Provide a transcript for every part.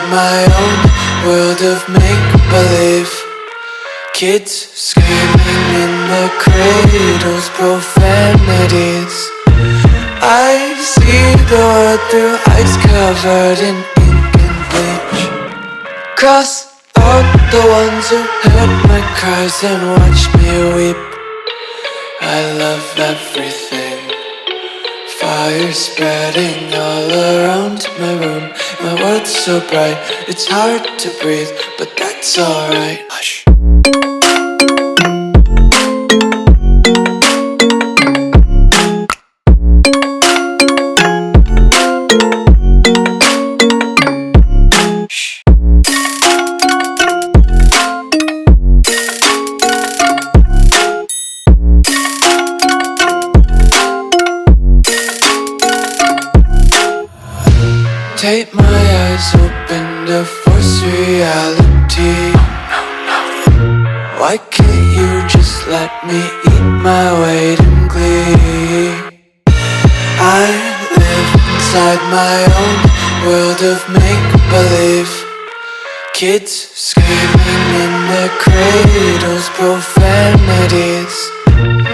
my own world of make-believe. Kids screaming in the cradles, profanities. I see the world through ice covered in ink and bleach. Cross out the ones who heard my cries and watched me weep. I love everything. Fire spreading all around my room. My world's so bright, it's hard to breathe, but that's alright. Hush. Take my eyes open to force reality. Why can't you just let me eat my weight in glee? I live inside my own world of make-believe. Kids screaming in their cradles, profanities.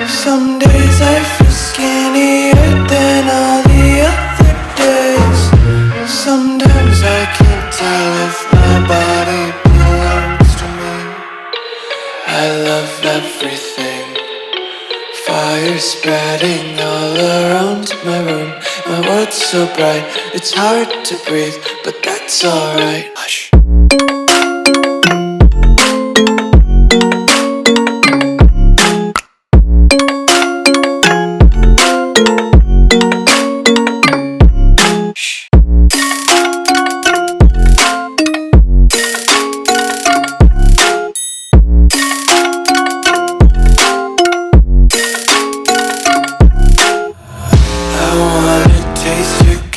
Some days I feel skinnier than all the other days. Sometimes I can't tell if my body belongs to me. I love everything. Fire spreading all around my room. My world's so bright, it's hard to breathe, but that's alright. Hush.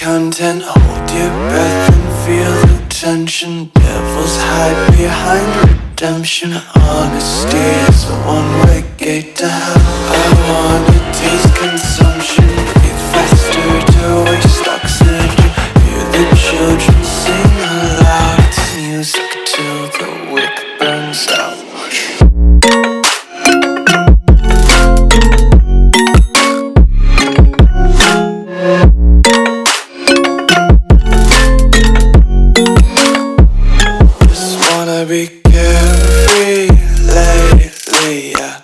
Content, hold your breath and feel the tension. Devils hide behind redemption. Honesty is a one-way gate to hell. I wanna taste consumption. Breathe faster to waste oxygen. Hear the children sing aloud. It's music till the wick burns out. Be carefree lately, yeah.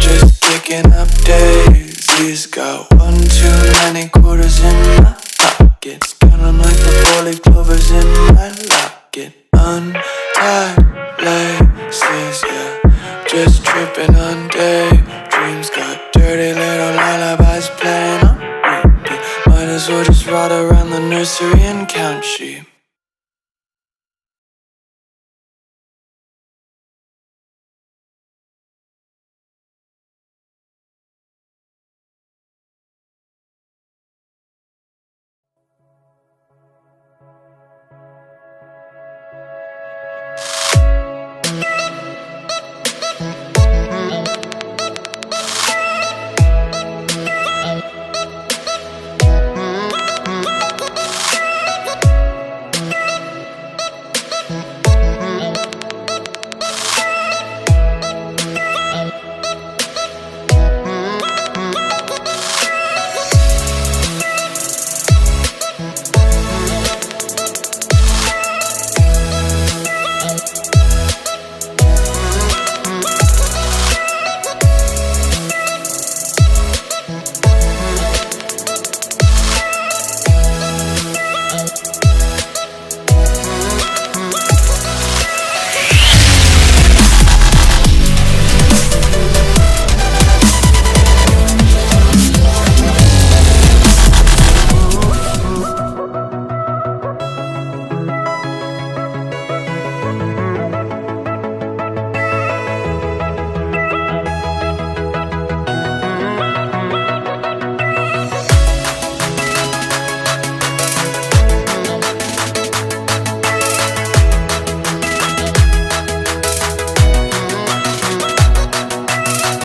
Just picking up daisies. Got one too many quarters in my pockets. Counting like the 4-leaf clovers in my locket. Untied laces, yeah. Just tripping on daydreams. Got dirty little lullabies playing on repeat. Might as well just ride around the nursery and count sheep.